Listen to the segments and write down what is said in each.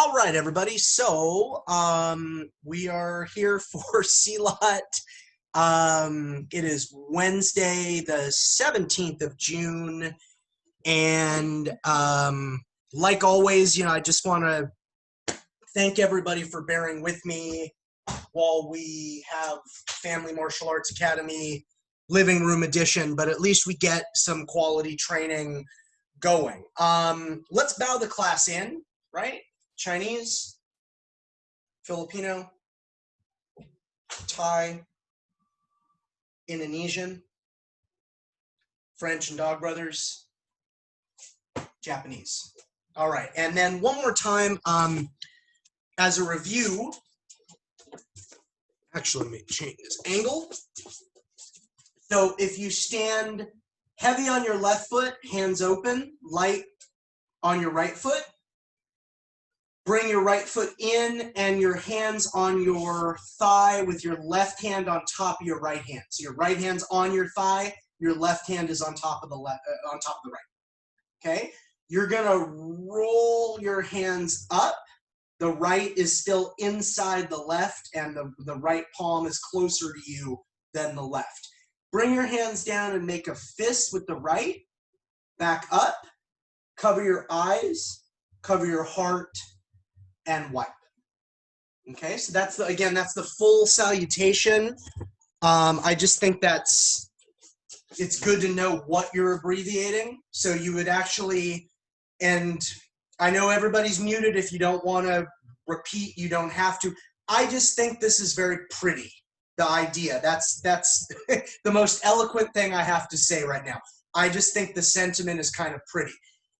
All right, everybody. So we are here for Silat. It is Wednesday, the 17th of June. And like always, I just want to thank everybody for bearing with me while we have Family Martial Arts Academy Living Room Edition, but at least we get some quality training going. Let's bow the class in, right? Chinese, Filipino, Thai, Indonesian, French and Dog Brothers, Japanese. All right, and then one more time, as a review, actually let me change this angle. So if you stand heavy on your left foot, hands open, light on your right foot, bring your right foot in and your hands on your thigh with your left hand on top of your right hand. So your right hand's on your thigh, your left hand is on top of the left, on top of the right. Okay? You're gonna roll your hands up. The right is still inside the left, and the right palm is closer to you than the left. Bring your hands down and make a fist with the right. Back up. Cover your eyes. Cover your heart. And wipe. Okay, so that's the full salutation. I just think it's good to know what you're abbreviating. So you would actually, and I know everybody's muted. If you don't want to repeat, you don't have to. I just think this is very pretty. The idea, that's the most eloquent thing I have to say right now. I just think the sentiment is kind of pretty.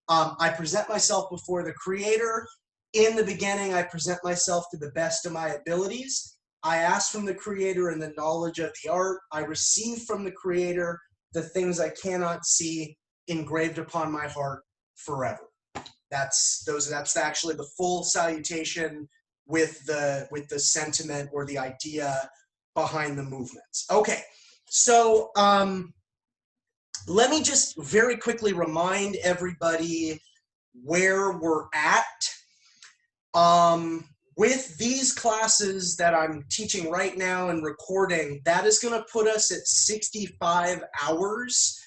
I present myself before the Creator. In the beginning, I present myself to the best of my abilities. I ask from the Creator in the knowledge of the art. I receive from the Creator the things I cannot see engraved upon my heart forever. That's actually the full salutation with the sentiment or the idea behind the movements. Okay, so let me just very quickly remind everybody where we're at. With these classes that I'm teaching right now and recording, that is going to put us at 65 hours.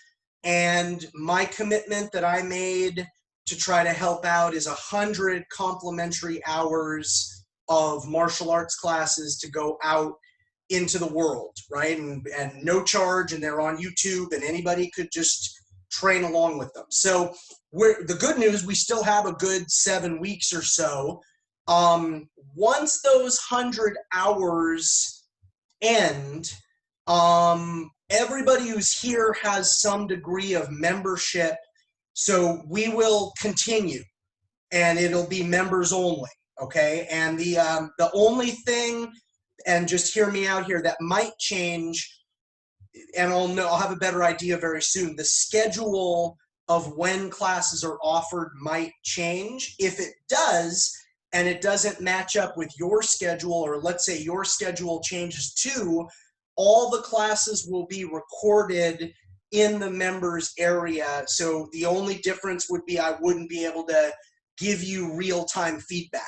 And my commitment that I made to try to help out is 100 complimentary hours of martial arts classes to go out into the world, right? And no charge, and they're on YouTube, and anybody could just train along with them. So the good news, we still have a good 7 weeks or so. Once those 100 hours end, everybody who's here has some degree of membership, so we will continue, and it'll be members only, okay? And the only thing, and just hear me out here, that might change, and I'll have a better idea very soon, the schedule of when classes are offered might change. If it does, and it doesn't match up with your schedule, or let's say your schedule changes too, all the classes will be recorded in the members area. So the only difference would be I wouldn't be able to give you real-time feedback.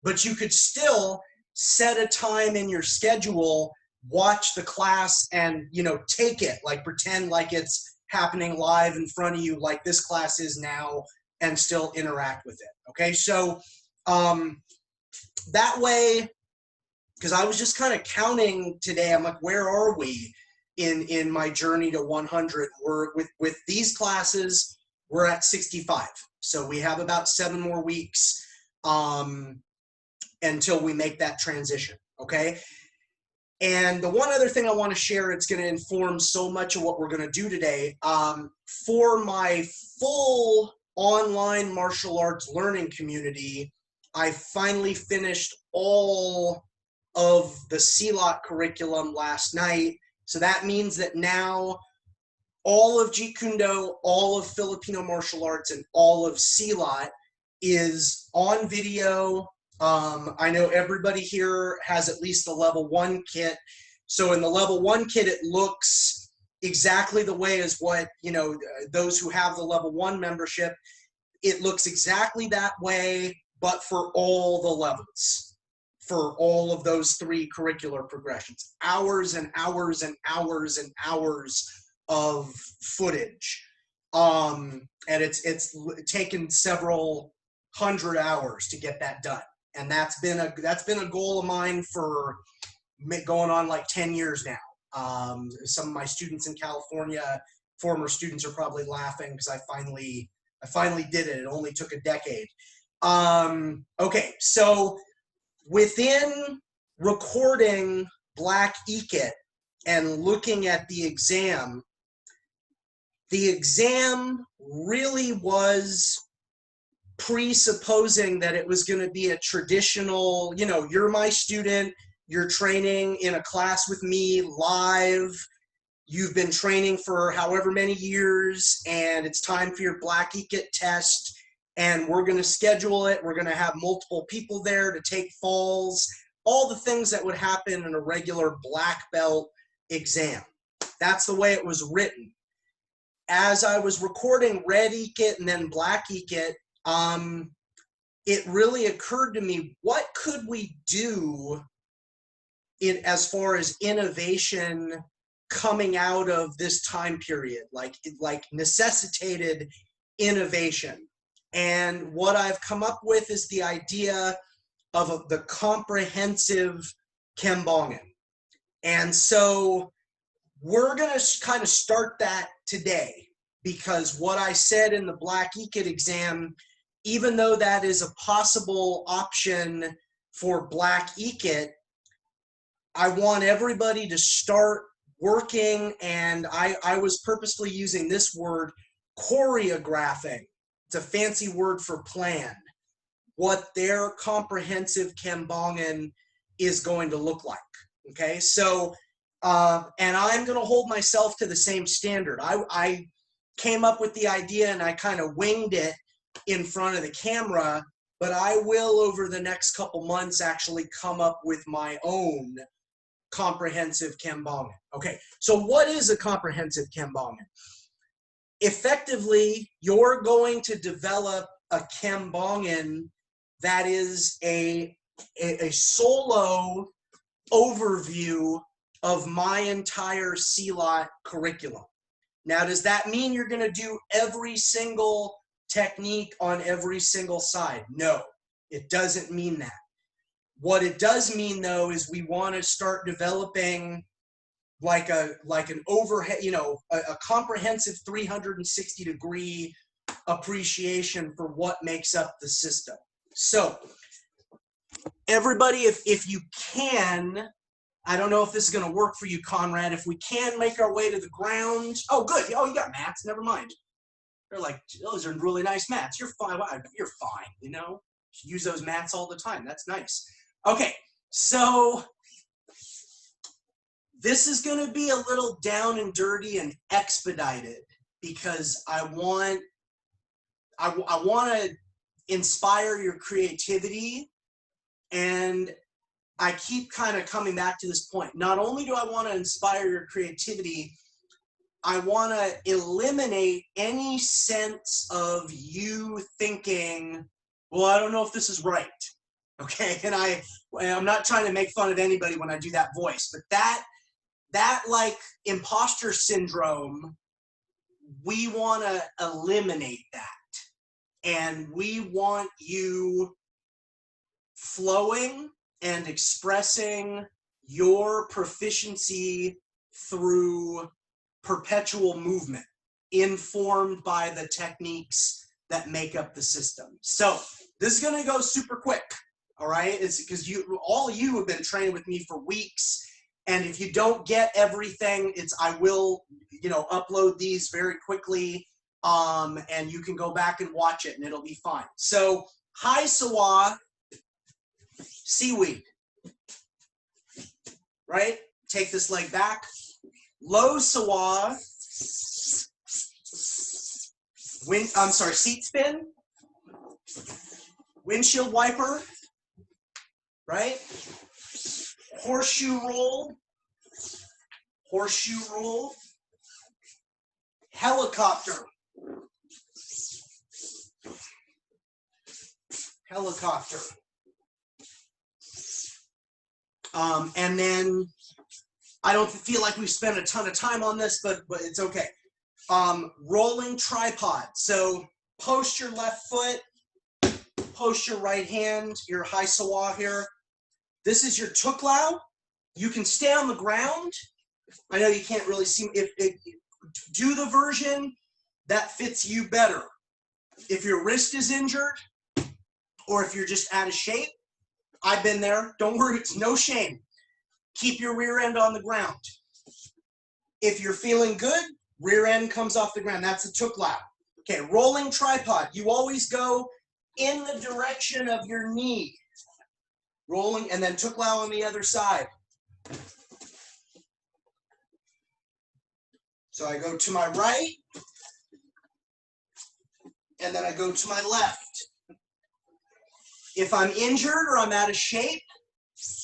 But you could still set a time in your schedule, watch the class, and take it, like pretend like it's happening live in front of you like this class is now, and still interact with it. Okay, so that way, because I was just kind of counting today, I'm like, where are we in my journey to 100? We're with these classes, we're at 65. So we have about 7 more weeks until we make that transition, okay? And the one other thing I want to share, it's going to inform so much of what we're going to do today. For my full online martial arts learning community, I finally finished all of the Silat curriculum last night. So that means that now all of Jeet Kune Do, all of Filipino martial arts, and all of Silat is on video. I know everybody here has at least the level 1 kit. So in the level 1 kit, it looks exactly the way as what, those who have the level 1 membership, it looks exactly that way. but for all the levels, for all of those 3 curricular progressions. Hours and hours and hours and hours of footage. And it's taken several hundred hours to get that done. And that's been a goal of mine for going on like 10 years now. Some of my students in California, former students, are probably laughing because I finally did it. It only took a decade. Okay, so within recording Black EKIT and looking at the exam really was presupposing that it was going to be a traditional, you're my student, you're training in a class with me live, you've been training for however many years, and it's time for your Black EKIT test, and we're going to schedule it. We're going to have multiple people there to take falls, all the things that would happen in a regular black belt exam. That's the way it was written. As I was recording Red EKIT and then Black EKIT, it really occurred to me, what could we do as far as innovation coming out of this time period, like necessitated innovation. And what I've come up with is the idea of the comprehensive Kembongan. And so we're going to kind of start that today, because what I said in the Black EKIT exam, even though that is a possible option for Black EKIT, I want everybody to start working, and I was purposely using this word, choreographing. It's a fancy word for plan, what their comprehensive Kembongan is going to look like. Okay, so and I'm going to hold myself to the same standard. I came up with the idea and I kind of winged it in front of the camera, but I will, over the next couple months, actually come up with my own comprehensive Kembongan. Okay, so what is a comprehensive Kembongan? Effectively, you're going to develop a Kembongan that is a solo overview of my entire Silat curriculum. Now, does that mean you're going to do every single technique on every single side? No, it doesn't mean that. What it does mean, though, is we want to start developing like an overhead, a comprehensive 360-degree appreciation for what makes up the system. So everybody, if you can, I don't know if this is going to work for you, Conrad, if we can make our way to the ground. Oh, good. Oh, you got mats. Never mind. They're like, those are really nice mats. You're fine. You're fine, Use those mats all the time. That's nice. Okay, so this is going to be a little down and dirty and expedited because I want to inspire your creativity, and I keep kind of coming back to this point. Not only do I want to inspire your creativity, I want to eliminate any sense of you thinking, well, I don't know if this is right. Okay, and I'm not trying to make fun of anybody when I do that voice, but that like imposter syndrome, we want to eliminate that. And we want you flowing and expressing your proficiency through perpetual movement, informed by the techniques that make up the system. So this is going to go super quick. All right, it's because all of you have been training with me for weeks, and if you don't get everything, I will, upload these very quickly, and you can go back and watch it, and it'll be fine. So high sawa, seaweed, right? Take this leg back. Low sawa, seat spin, windshield wiper. Right? Horseshoe roll, helicopter, helicopter. And then I don't feel like we spent a ton of time on this, but it's okay. Rolling tripod. So post your left foot, post your right hand, your high sawa here. This is your tuklao. You can stay on the ground. I know you can't really see. If do the version that fits you better. If your wrist is injured, or if you're just out of shape, I've been there. Don't worry, it's no shame. Keep your rear end on the ground. If you're feeling good, rear end comes off the ground. That's a tuklao. Okay, rolling tripod. You always go in the direction of your knee. Rolling, and then tuklao on the other side. So I go to my right, and then I go to my left. If I'm injured or I'm out of shape,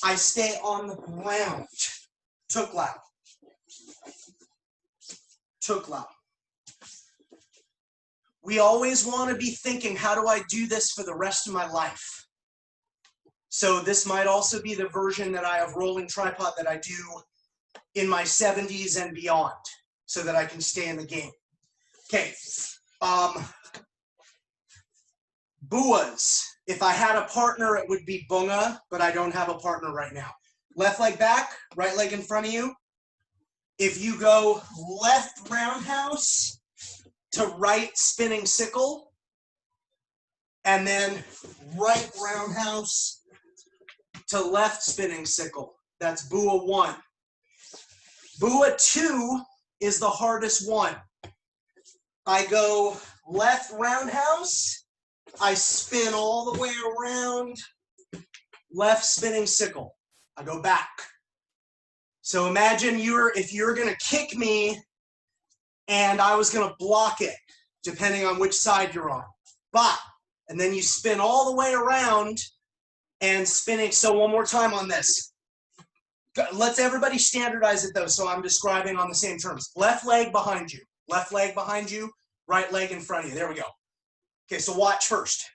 I stay on the ground. Tuklao. Tuklao. We always want to be thinking, how do I do this for the rest of my life? So this might also be the version that I have rolling tripod that I do in my 70s and beyond, so that I can stay in the game. Okay. Buas. If I had a partner, it would be bunga, but I don't have a partner right now. Left leg back, right leg in front of you. If you go left roundhouse to right spinning sickle, and then right roundhouse to left spinning sickle. That's Bua 1. Bua 2 is the hardest one. I go left roundhouse, I spin all the way around, left spinning sickle. I go back. So imagine if you're gonna kick me and I was gonna block it, depending on which side you're on. And then you spin all the way around and spinning. So one more time on this. Let's everybody standardize it though, so I'm describing on the same terms. Left leg behind you, right leg in front of you. There we go. Okay, so watch first.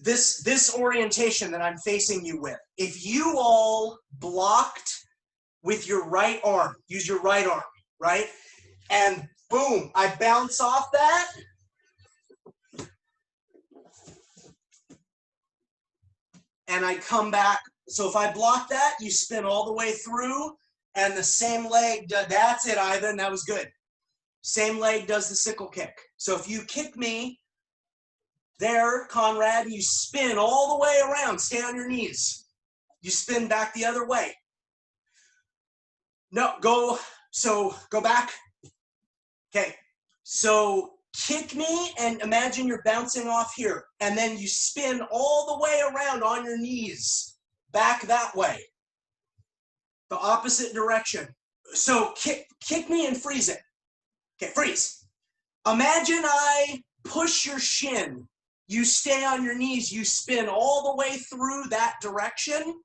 This orientation that I'm facing you with, if you all blocked with your right arm, use your right arm, right? And boom, I bounce off that. And I come back. So if I block that, you spin all the way through, and the same leg, that's it, Ivan, that was good. Same leg does the sickle kick. So if you kick me there, Conrad, you spin all the way around, stay on your knees. You spin back the other way. No, go back. Okay, so kick me and imagine you're bouncing off here, and then you spin all the way around on your knees, back that way, the opposite direction. So kick me and freeze it. Okay, freeze. Imagine I push your shin, you stay on your knees, you spin all the way through that direction,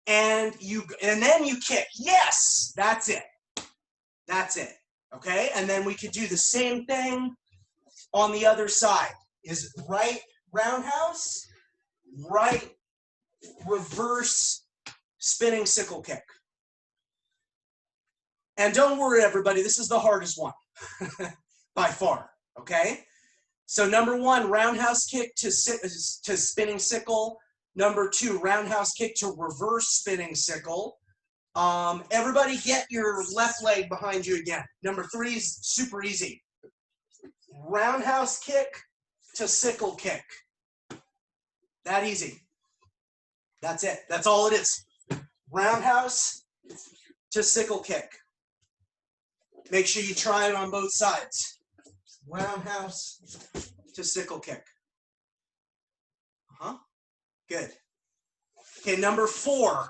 and then you kick. Yes, that's it. That's it. Okay, and then we could do the same thing on the other side. Is right roundhouse, right reverse spinning sickle kick. And don't worry, everybody, this is the hardest one by far, okay? So number 1, roundhouse kick to spinning sickle. Number 2, roundhouse kick to reverse spinning sickle. Everybody get your left leg behind you again. Number 3 is super easy. Roundhouse kick to sickle kick. That easy. That's it. That's all it is. Roundhouse to sickle kick. Make sure you try it on both sides. Roundhouse to sickle kick. Good. Okay, number 4.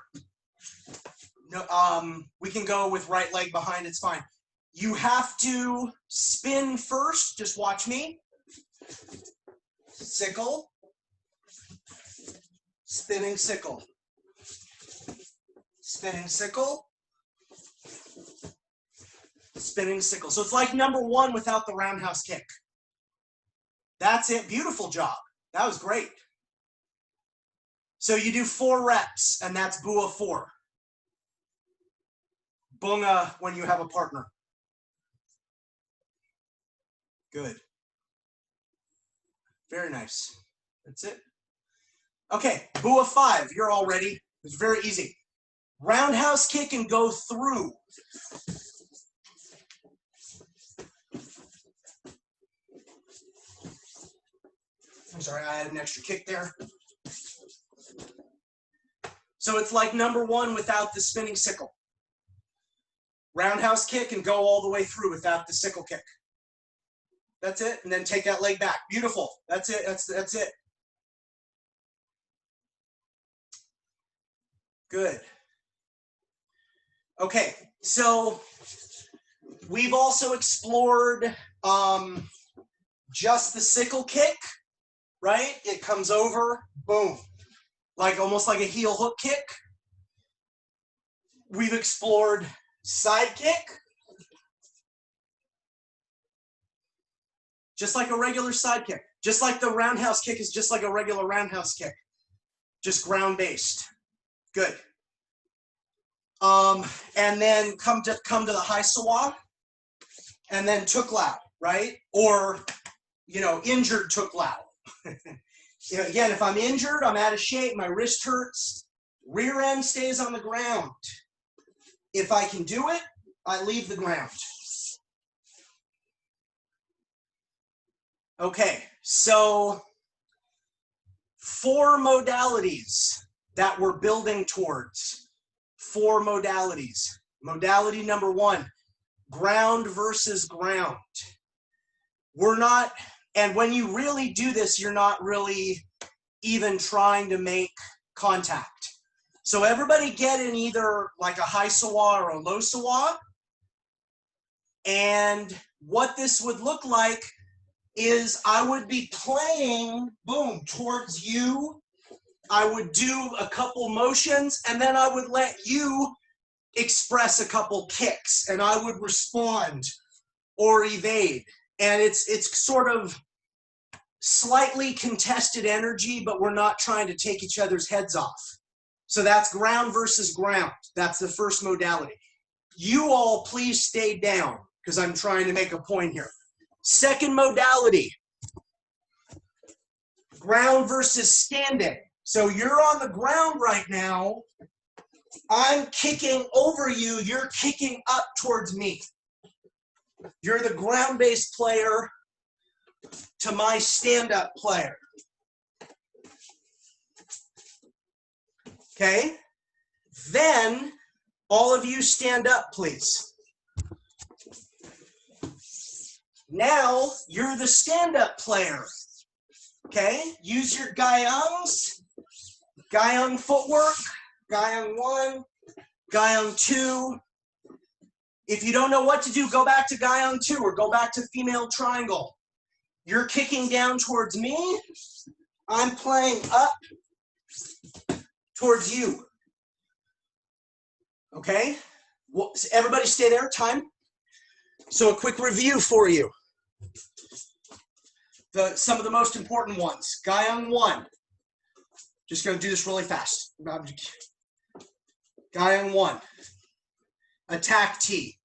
No, we can go with right leg behind, it's fine. You have to spin first, just watch me. Sickle, spinning sickle, spinning sickle, spinning sickle. So it's like number 1 without the roundhouse kick. That's it. Beautiful job. That was great. So you do 4 reps, and that's Bua 4. Bunga when you have a partner. Good. Very nice. That's it. Okay, Bua 5. You're all ready. It's very easy. Roundhouse kick and go through. I'm sorry, I had an extra kick there. So it's like number 1 without the spinning sickle. Roundhouse kick and go all the way through without the sickle kick. That's it. And then take that leg back. Beautiful. That's it. That's it. Good. Okay, so we've also explored just the sickle kick, right? It comes over, boom, like almost like a heel hook kick. We've explored side kick, just like a regular side kick. Just like the roundhouse kick is just like a regular roundhouse kick, just ground based. Good. And then come to the high sawa, and then tuklao, right? Or, you know, injured tuklao. You know, again, if I'm injured, I'm out of shape, my wrist hurts, rear end stays on the ground. If I can do it, I leave the ground. Okay, so 4 modalities that we're building towards. 4 modalities. Modality number 1, ground versus ground. We're not, and when you really do this, you're not really even trying to make contact. So everybody get in either like a high sawa or a low sawa. And what this would look like is I would be playing, boom, towards you. I would do a couple motions, and then I would let you express a couple kicks, and I would respond or evade. And it's sort of slightly contested energy, but we're not trying to take each other's heads off. So that's ground versus ground. That's the first modality. You all please stay down because I'm trying to make a point here. Second modality, ground versus standing. So you're on the ground right now. I'm kicking over you. You're kicking up towards me. You're the ground-based player to my stand-up player. Okay? Then, all of you stand up, please. Now, you're the stand-up player. Okay? Use your gayongs. Gayong footwork. Gayong 1. Gayong 2. If you don't know what to do, go back to Gayong 2 or go back to female triangle. You're kicking down towards me. I'm playing up towards you. Okay? Well, everybody stay there. Time. So a quick review for you. Some of the most important ones. Gayong 1. Just going to do this really fast. Gayong 1. Attack T.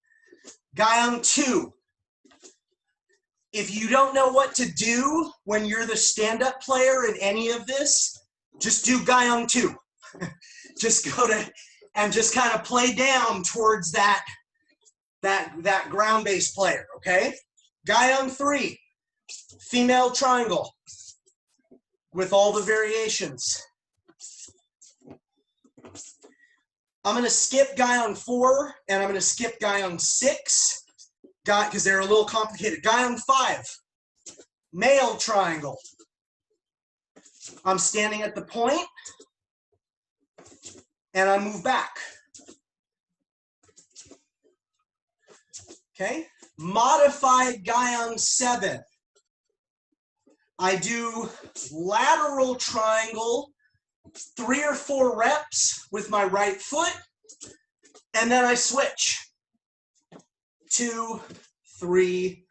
Gayong 2. If you don't know what to do when you're the stand-up player in any of this, just do Gayong 2. Just go to and just kind of play down towards that ground-based player, okay? Gayong 3. Female triangle with all the variations. I'm going to skip Gayong 4 and I'm going to skip Gayong 6 because they're a little complicated. Gayong 5, male triangle. I'm standing at the point and I move back. Okay, modified Gayong 7. I do lateral triangle, 3 or 4 reps with my right foot, and then I switch. 2, 3,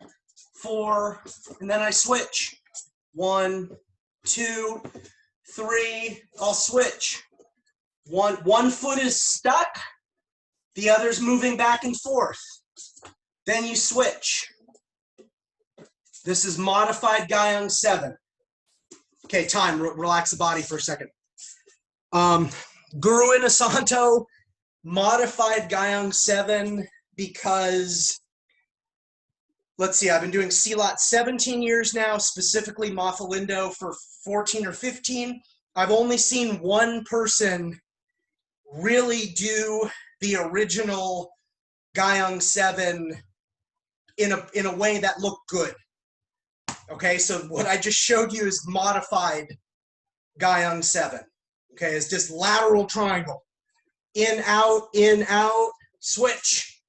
4, and then I switch. 1, 2, 3. I'll switch. One foot is stuck, the other's moving back and forth. Then you switch. This is modified Guyong 7. Okay, time. Relax the body for a second. Guru Inasanto, modified Guyong 7 because, let's see, I've been doing Silat 17 years now, specifically Mafalindo for 14 or 15. I've only seen one person really do the original Guyong 7 in a way that looked good. Okay, so what I just showed you is modified Guyong 7. Okay, it's just lateral triangle. In, out, switch.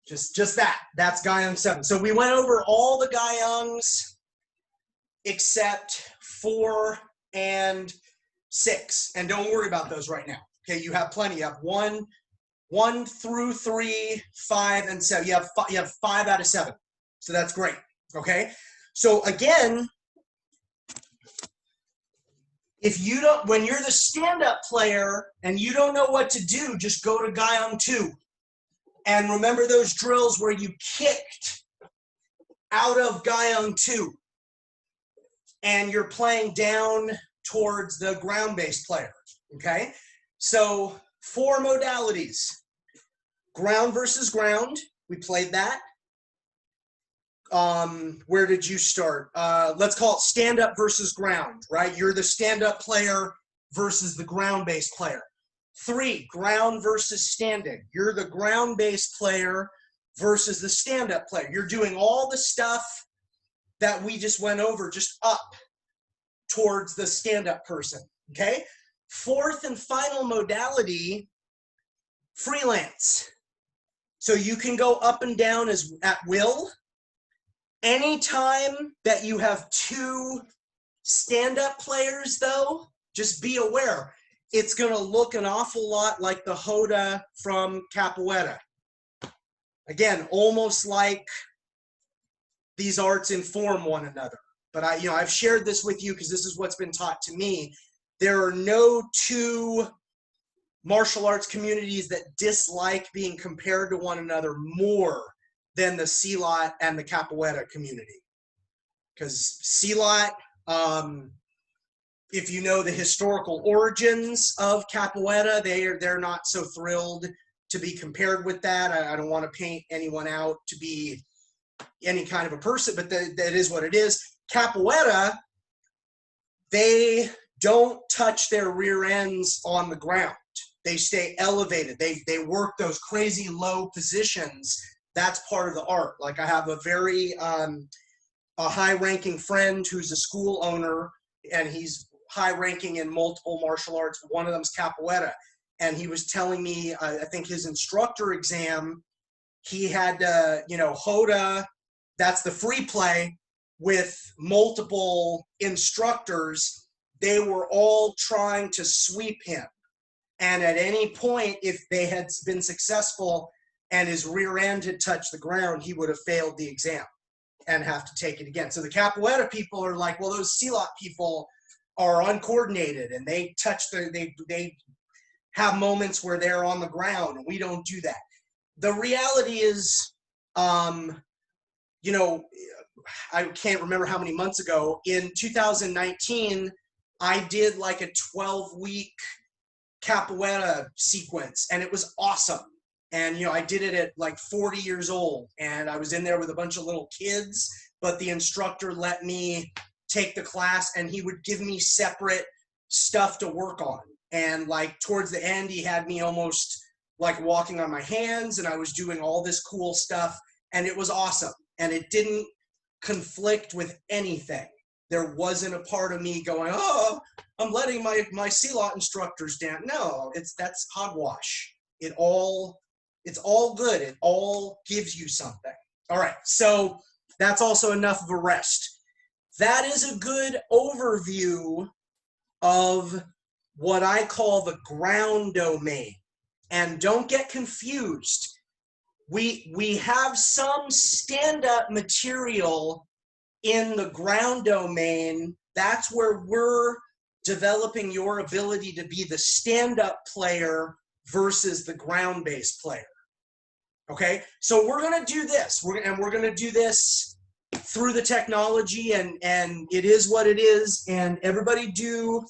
Just that. That's Guyong 7. So we went over all the Guyongs except 4 and 6. And don't worry about those right now. Okay, you have plenty. You have 1 through 3, 5, and 7. You have 5 out of 7. So that's great. Okay? So again, if you don't, when you're the stand-up player and you don't know what to do, just go to Guyong 2. And remember those drills where you kicked out of Guyong 2 and you're playing down towards the ground-based player, okay? So 4 modalities. Ground versus ground, we played that. Where did you start? Let's call it stand-up versus ground, right? You're the stand-up player versus the ground-based player. 3, ground versus standing. You're the ground-based player versus the stand-up player. You're doing all the stuff that we just went over, just up towards the stand-up person, okay? 4th and final modality, freelance. So you can go up and down as at will. Anytime that you have 2 stand-up players, though, just be aware, it's going to look an awful lot like the Hoda from Capoeira. Again, almost like these arts inform one another. But I've shared this with you because this is what's been taught to me. There are no 2 martial arts communities that dislike being compared to one another more than the Silat and the Capoeira community. Because Silat, if you know the historical origins of Capoeira, they're not so thrilled to be compared with that. I don't want to paint anyone out to be any kind of a person, but that is what it is. Capoeira, they don't touch their rear ends on the ground. They stay elevated. They work those crazy low positions. That's part of the art. Like I have a very a high-ranking friend who's a school owner, and he's high-ranking in multiple martial arts. One of them's Capoeira, and he was telling me, I think his instructor exam, he had Hoda, that's the free play, with multiple instructors. They were all trying to sweep him, and at any point, if they had been successful and his rear end had touched the ground, he would have failed the exam and have to take it again. So the Capoeira people are like, well, those Silat people are uncoordinated and they touch they have moments where they're on the ground, and we don't do that. The reality is, I can't remember how many months ago, in 2019, I did like a 12-week Capoeira sequence, and it was awesome. And, I did it at like 40 years old, and I was in there with a bunch of little kids, but the instructor let me take the class, and he would give me separate stuff to work on. And like towards the end, he had me almost like walking on my hands, and I was doing all this cool stuff, and it was awesome. And it didn't conflict with anything. There wasn't a part of me going, oh, I'm letting my Silat instructors down. No, that's hogwash. It's all good. It all gives you something. All right, so that's also enough of a rest. That is a good overview of what I call the ground domain. And don't get confused. We have some stand-up material in the ground domain, that's where we're developing your ability to be the stand-up player versus the ground-based player. Okay, so we're going to do this. We're going to do this through the technology, and it is what it is, and everybody do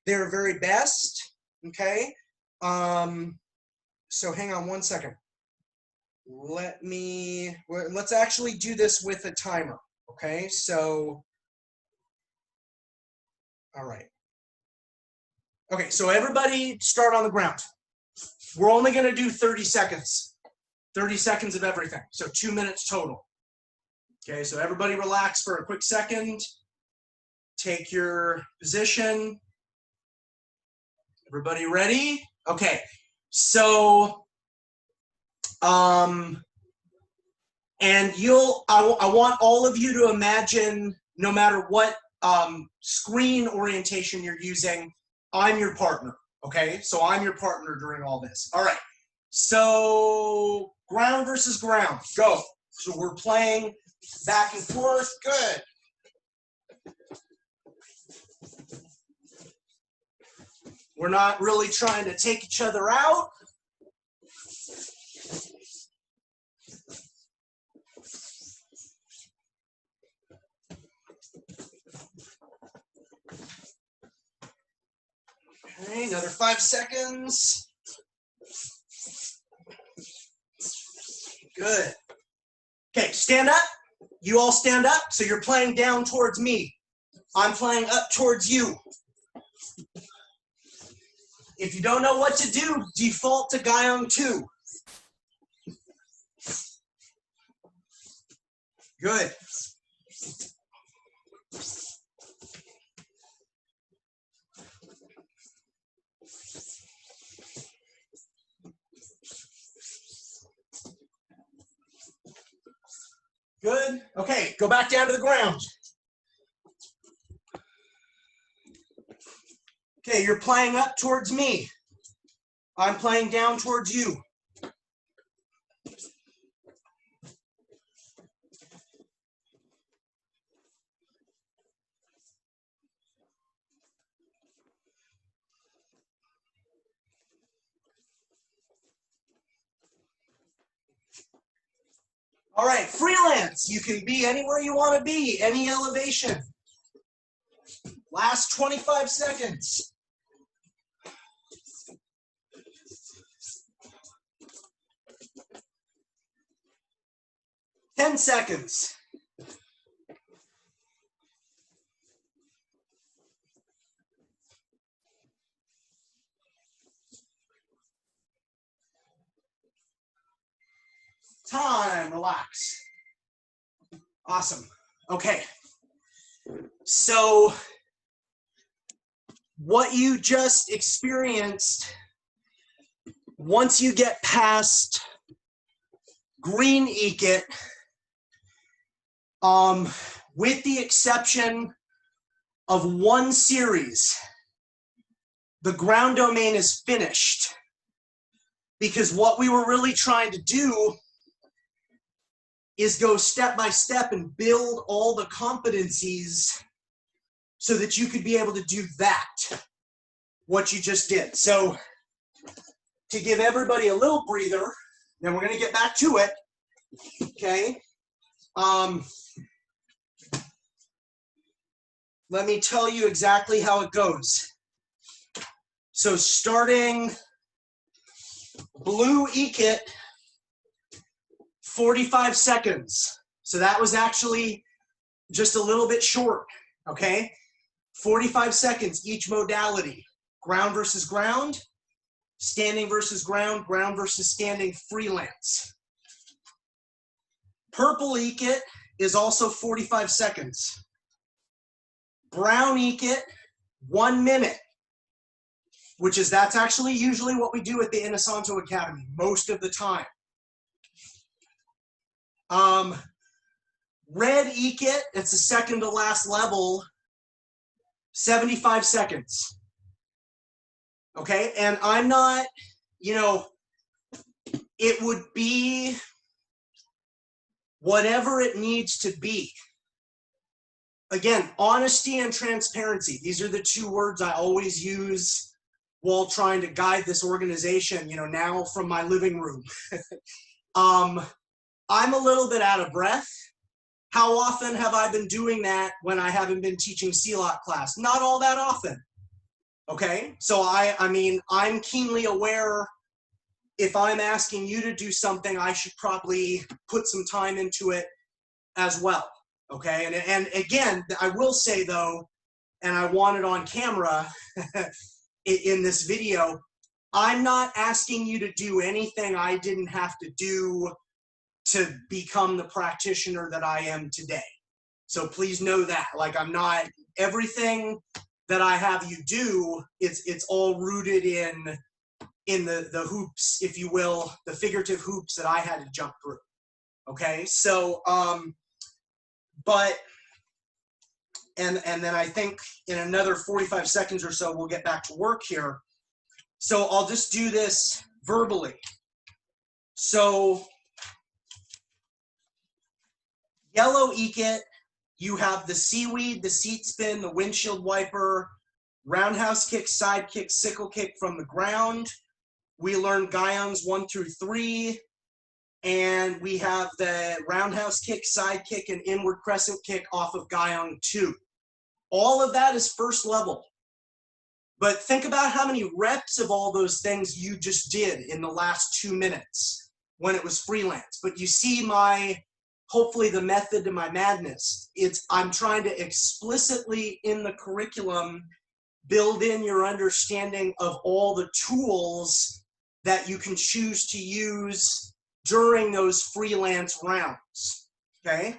their very best. Okay, so hang on one second. Let's actually do this with a timer. Okay, so all right. Okay, so everybody start on the ground. We're only going to do 30 seconds. 30 seconds of everything, so 2 minutes total. Okay, so everybody relax for a quick second. Take your position. Everybody ready? Okay, so, and I want all of you to imagine, no matter what screen orientation you're using, I'm your partner, okay? So I'm your partner during all this. All right, so ground versus ground, go. So we're playing back and forth, good. We're not really trying to take each other out. Okay, another 5 seconds. Good. Okay, stand up. You all stand up, so you're playing down towards me. I'm playing up towards you. If you don't know what to do, default to Guyong 2. Good. Good. Okay, go back down to the ground. Okay, you're playing up towards me. I'm playing down towards you. All right, freelance. You can be anywhere you want to be, any elevation. Last 25 seconds. Ten seconds. Time, relax. Awesome. Okay. So what you just experienced, once you get past green Ekit, with the exception of one series, the ground domain is finished. Because what we were really trying to do is go step by step and build all the competencies so that you could be able to do that, what you just did. So to give everybody a little breather, then we're going to get back to it, okay? Let me tell you exactly how it goes. So starting blue Ekit, 45 seconds. So that was actually just a little bit short, okay? 45 seconds, each modality. Ground versus ground, standing versus ground, ground versus standing, freelance. Purple Ekit is also 45 seconds. Brown Ekit, 1 minute, that's actually usually what we do at the Inosanto Academy, most of the time. Red Ekit, it's the second to last level, 75 seconds. Okay, and I'm not, it would be whatever it needs to be. Again, honesty and transparency. These are the two words I always use while trying to guide this organization, you know, now from my living room. I'm a little bit out of breath. How often have I been doing that when I haven't been teaching Silat class? Not all that often. Okay, so I mean, I'm keenly aware if I'm asking you to do something, I should probably put some time into it as well. Okay, and again, I will say though, and I want it on camera in this video, I'm not asking you to do anything I didn't have to do to become the practitioner that I am today. So please know that, like, I'm not, everything that I have you do, it's all rooted in the hoops, if you will, the figurative hoops that I had to jump through. Okay, so but and then I think in another 45 seconds or so we'll get back to work here. So I'll just do this verbally. So yellow eket, you have the seaweed, the seat spin, the windshield wiper, roundhouse kick, side kick, sickle kick from the ground. We learned Guyons 1 through 3, and we have the roundhouse kick, side kick, and inward crescent kick off of Guyon 2. All of that is first level. But think about how many reps of all those things you just did in the last 2 minutes when it was freelance. But you see hopefully the method to my madness. I'm trying to explicitly in the curriculum build in your understanding of all the tools that you can choose to use during those freelance rounds, okay?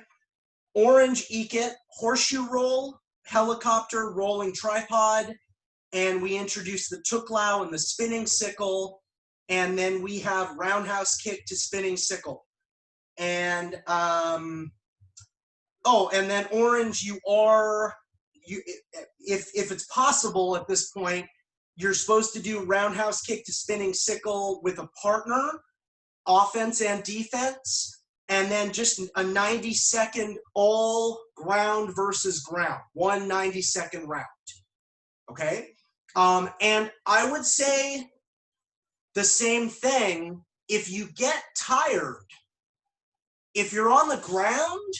Orange eket, horseshoe roll, helicopter, rolling tripod, and we introduce the tuklau and the spinning sickle, and then we have roundhouse kick to spinning sickle. And, oh, and then orange, if it's possible at this point, you're supposed to do roundhouse kick to spinning sickle with a partner, offense and defense, and then just a 90-second all ground versus ground, 1 90-second round, okay? And I would say the same thing if you get tired. If you're on the ground,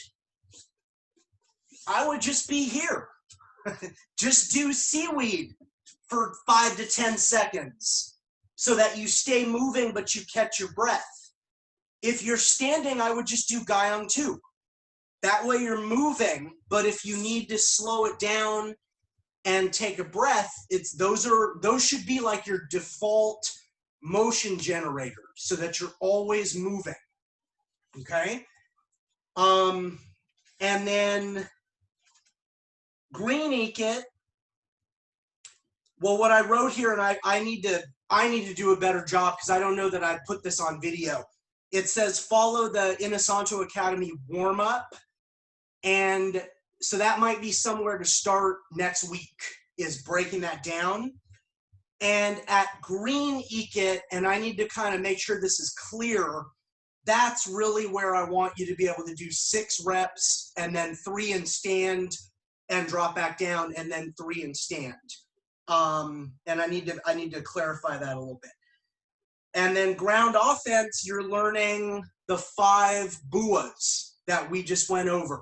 I would just be here. Just do seaweed for 5 to 10 seconds so that you stay moving but you catch your breath. If you're standing, I would just do Guyon 2. That way you're moving, but if you need to slow it down and take a breath, those should be like your default motion generator so that you're always moving. Okay? And then green eket. Well, what I wrote here, and I need to do a better job because I don't know that I put this on video. It says follow the Inosanto Academy warm up, and so that might be somewhere to start next week, is breaking that down. And at green eket, and I need to kind of make sure this is clear, that's really where I want you to be able to do 6 reps and then 3 in stand and drop back down and then 3 in stand. And I need to clarify that a little bit. And then ground offense, you're learning the 5 buas that we just went over.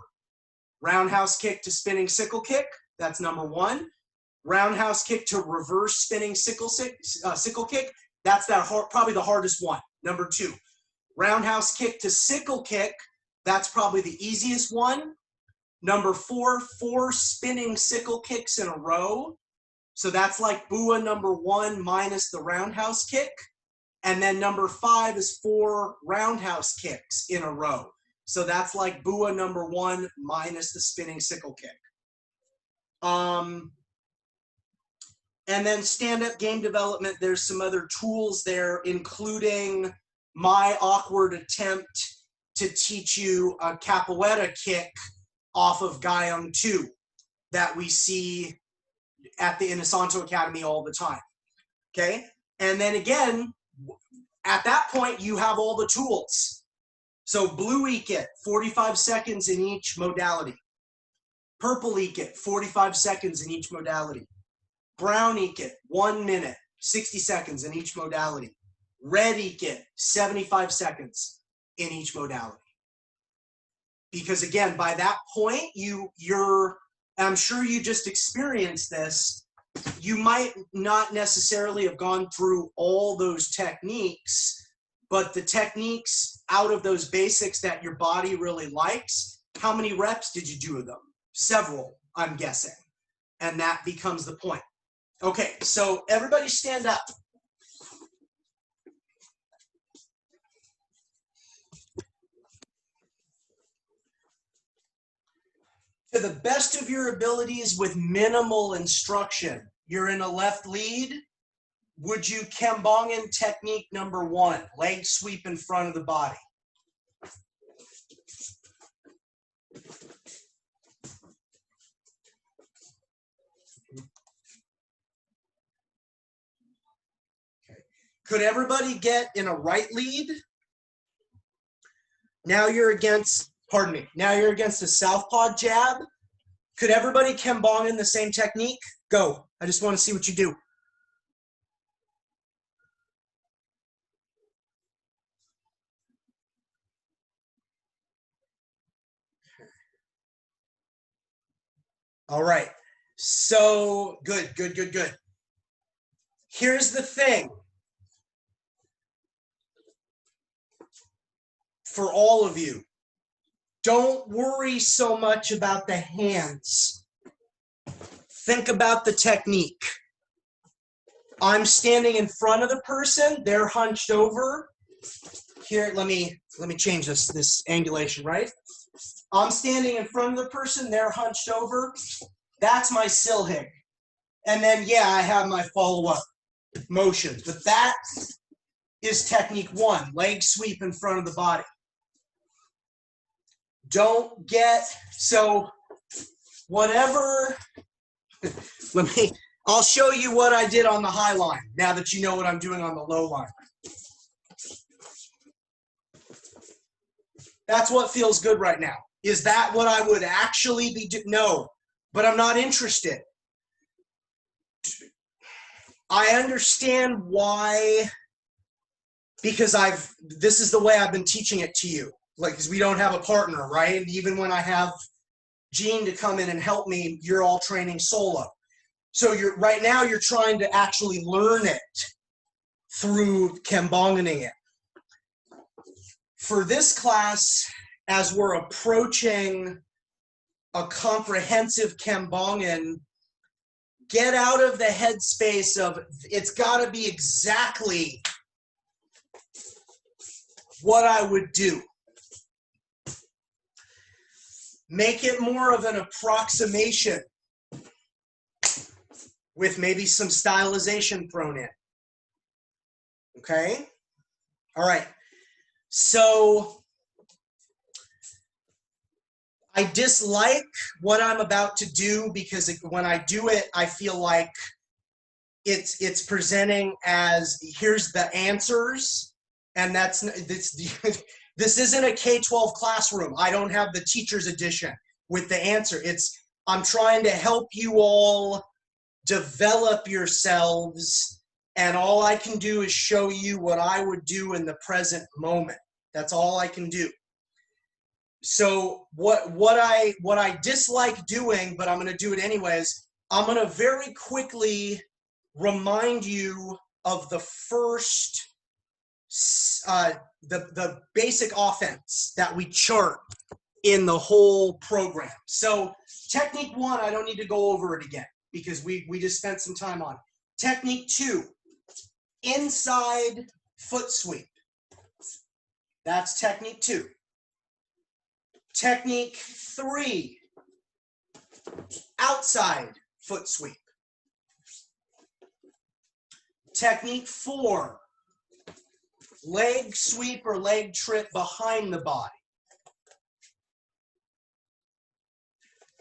Roundhouse kick to spinning sickle kick, that's number 1. Roundhouse kick to reverse spinning sickle kick, that's probably the hardest one, number 2. Roundhouse kick to sickle kick, that's probably the easiest one. Number 4, 4 spinning sickle kicks in a row. So that's like bua number 1 minus the roundhouse kick. And then number 5 is 4 roundhouse kicks in a row. So that's like bua number 1 minus the spinning sickle kick. And then stand-up game development, there's some other tools there, including my awkward attempt to teach you a capoeira kick off of Guyon 2 that we see at the Inosanto Academy all the time, okay? And then again, at that point, you have all the tools. So blue eket, 45 seconds in each modality. Purple eket, 45 seconds in each modality. Brown eket, 1 minute, 60 seconds in each modality. Red eket, 75 seconds in each modality. Because again, by that point, I'm sure you just experienced this, you might not necessarily have gone through all those techniques, but the techniques out of those basics that your body really likes, how many reps did you do of them? Several, I'm guessing. And that becomes the point. Okay, so everybody stand up. To the best of your abilities with minimal instruction, you're in a left lead. Would you Kembongan technique number 1, leg sweep in front of the body? Okay. Could everybody get in a right lead? Now you're against, pardon me, now you're against a southpaw jab. Could everybody Kembongan the same technique? Go. I just want to see what you do. All right. So good, good, good, good. Here's the thing. For all of you, don't worry so much about the hands. Think about the technique. I'm standing in front of the person, they're hunched over. Here, let me change this angulation, right? I'm standing in front of the person, they're hunched over. That's my silhig. And then, yeah, I have my follow-up motions. But that is technique 1, leg sweep in front of the body. Don't get, so whatever, I'll show you what I did on the high line now that you know what I'm doing on the low line. That's what feels good right now. Is that what I would actually be doing? No, but I'm not interested. I understand why, because this is the way I've been teaching it to you. Like, because we don't have a partner, right? And even when I have Gene to come in and help me, you're all training solo. So right now you're trying to actually learn it through Kembonganing it. For this class, as we're approaching a comprehensive Kembongan, get out of the headspace of it's got to be exactly what I would do. Make it more of an approximation with maybe some stylization thrown in. Okay? All right. So I dislike what I'm about to do because when I do it, I feel like it's presenting as here's the answers, and this isn't a K-12 classroom. I don't have the teacher's edition with the answer. I'm trying to help you all develop yourselves, and all I can do is show you what I would do in the present moment. That's all I can do. So what I dislike doing, but I'm going to do it anyways, I'm going to very quickly remind you of the first the basic offense that we chart in the whole program. So technique 1, I don't need to go over it again because we just spent some time on it. Technique 2, inside foot sweep. That's technique 2. Technique 3, outside foot sweep. Technique 4, leg sweep or leg trip behind the body.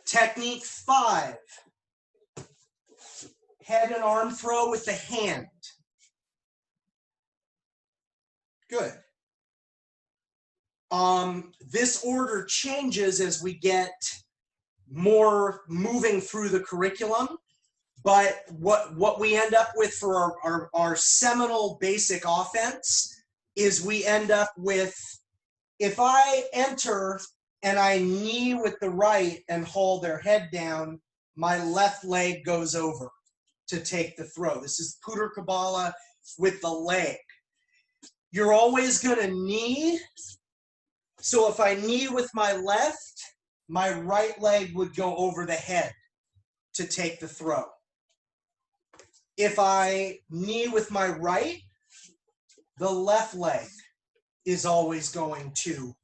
Technique 5, head and arm throw with the hand. Good. This order changes as we get more moving through the curriculum. But what we end up with for our seminal basic offense is we end up with, if I enter and I knee with the right and haul their head down, my left leg goes over to take the throw. This is Puder Kabbalah with the leg. You're always going to knee. So if I knee with my left, my right leg would go over the head to take the throw. If I knee with my right, the left leg is always going to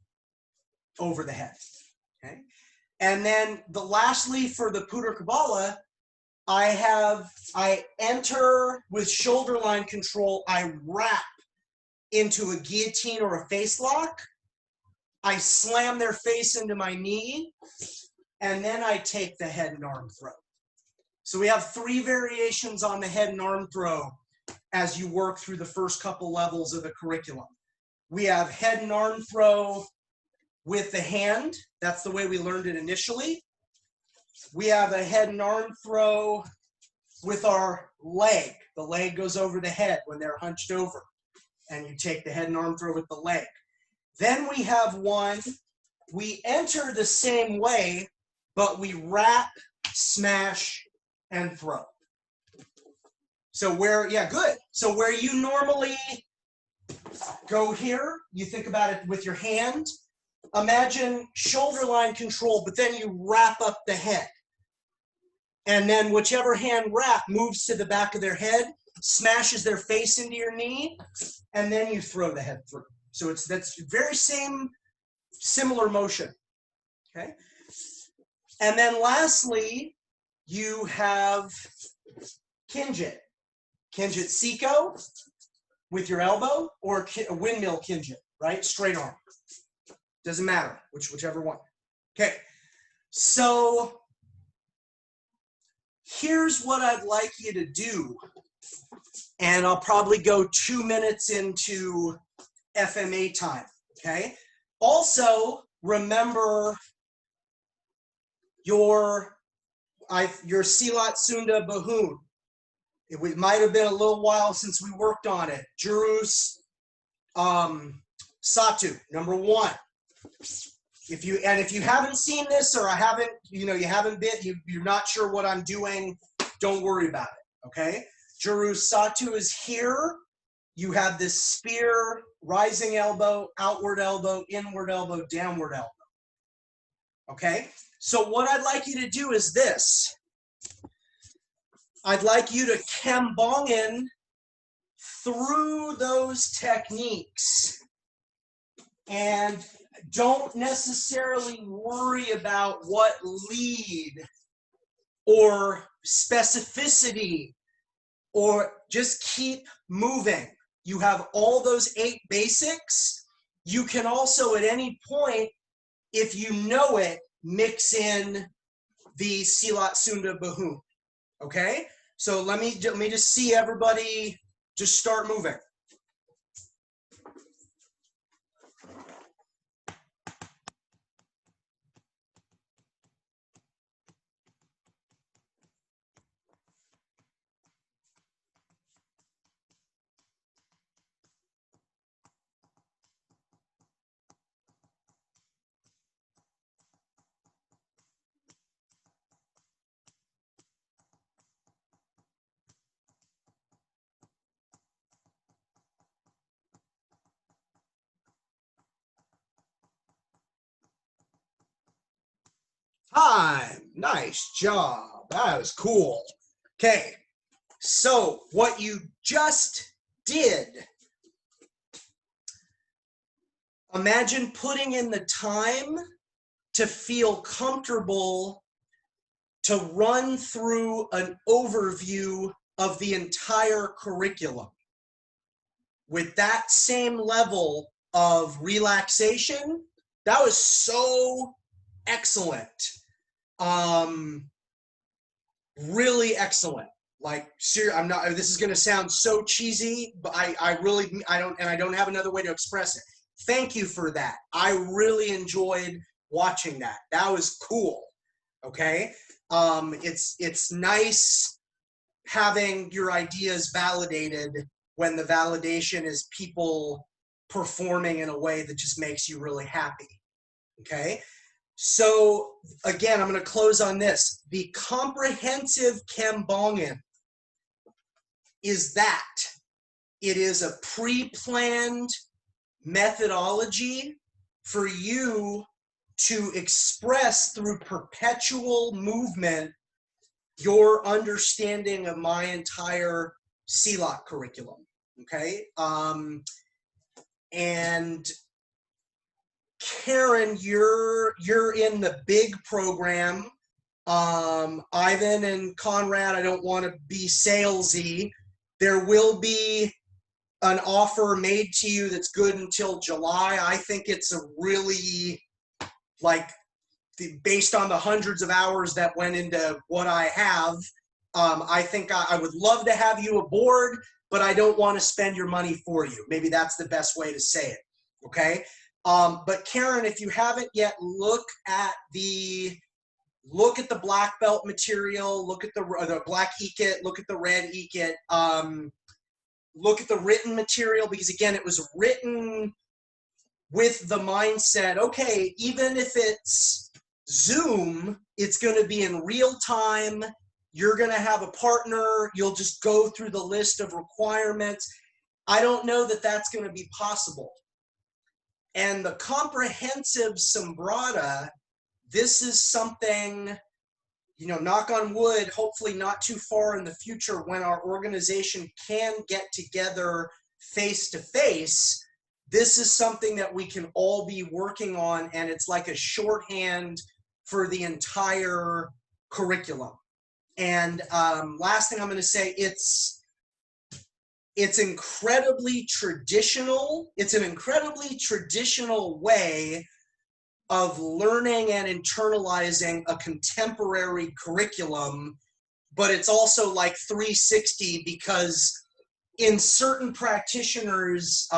over the head. Okay? And then lastly for the Puder Kabbalah, I enter with shoulder line control, I wrap into a guillotine or a face lock, I slam their face into my knee, and then I take the head and arm throw. So we have 3 variations on the head and arm throw as you work through the first couple levels of the curriculum. We have head and arm throw with the hand. That's the way we learned it initially. We have a head and arm throw with our leg. The leg goes over the head when they're hunched over, and you take the head and arm throw with the leg. Then we have one, we enter the same way, but we wrap, smash, and throw. So So where you normally go here, you think about it with your hand. Imagine shoulder line control, but then you wrap up the head. And then whichever hand wrap moves to the back of their head, smashes their face into your knee, and then you throw the head through. So that's very similar motion. Okay. And then lastly, you have Kinjit. Kinjit Siko with your elbow, or a windmill Kinjit, right? Straight arm. Doesn't matter, whichever one. Okay, so here's what I'd like you to do. And I'll probably go 2 minutes into FMA time, okay? Also, remember your Silat Sunda Bahun. It might have been a little while since we worked on it. Jurus Satu, number 1. If you haven't seen this, or you're not sure what I'm doing, don't worry about it, okay? Jurus Satu is here. You have this spear, rising elbow, outward elbow, inward elbow, downward elbow. Okay? So what I'd like you to do is this. I'd like you to kembongen through those techniques, and don't necessarily worry about what lead or specificity, or just keep moving. You have all those 8 basics. You can also at any point, if you know it, mix in the Silat Sunda Bahun. Okay? So let me just see everybody just start moving. Time. Nice job. That was cool. Okay. So what you just did, imagine putting in the time to feel comfortable to run through an overview of the entire curriculum with that same level of relaxation. That was so excellent. Really excellent. Like, seriously, this is going to sound so cheesy, but I don't have another way to express it. Thank you for that. I really enjoyed watching that. That was cool. okay? It's nice having your ideas validated when the validation is people performing in a way that just makes you really happy, okay? So again, I'm going to close on this. The comprehensive Kembongan is that it is a pre-planned methodology for you to express through perpetual movement your understanding of my entire Silat curriculum, okay? And Karen, you're in the big program. Ivan and Conrad, I don't want to be salesy. There will be an offer made to you that's good until July. I think it's a really, like, based on the hundreds of hours that went into what I have, I think I would love to have you aboard, but I don't want to spend your money for you. Maybe that's the best way to say it, okay? But Karen, if you haven't yet, look at the black belt material, look at the black e-kit, look at the red e-kit, look at the written material, because again, it was written with the mindset, okay, even if it's Zoom, it's going to be in real time. You're going to have a partner. You'll just go through the list of requirements. I don't know that that's going to be possible. And the comprehensive Sombrata, this is something, you know, knock on wood, hopefully not too far in the future when our organization can get together face to face. This is something that we can all be working on, and it's like a shorthand for the entire curriculum. And last thing I'm going to say, it's incredibly traditional. It's an incredibly traditional way of learning and internalizing a contemporary curriculum, but it's also like 360, because in certain practitioners'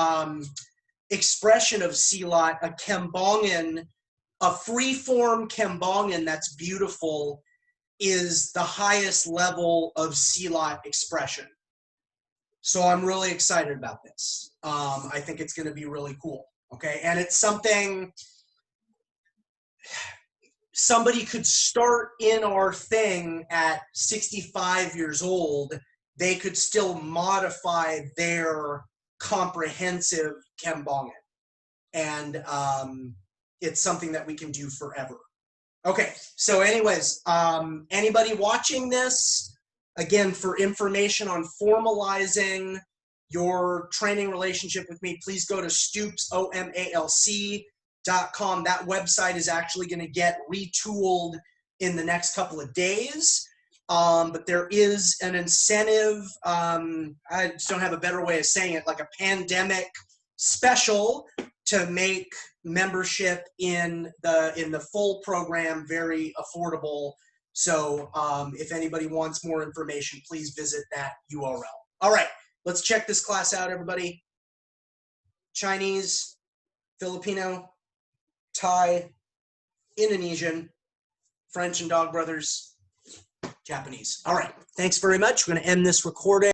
expression of Silat, a Kembongan, a free-form Kembongan that's beautiful, is the highest level of Silat expression. So I'm really excited about this. I think it's going to be really cool, okay? And it's something somebody could start in our thing at 65 years old. They could still modify their comprehensive Kembongan. And it's something that we can do forever. Okay, so anyways, anybody watching this, again, for information on formalizing your training relationship with me, please go to stoopsomalc.com. That website is actually going to get retooled in the next couple of days. But there is an incentive, I just don't have a better way of saying it, like a pandemic special to make membership in the full program very affordable. So if anybody wants more information, please visit that URL. All right, let's check this class out, everybody. Chinese, Filipino, Thai, Indonesian, French and Dog Brothers, Japanese. All right, thanks very much. We're going to end this recording.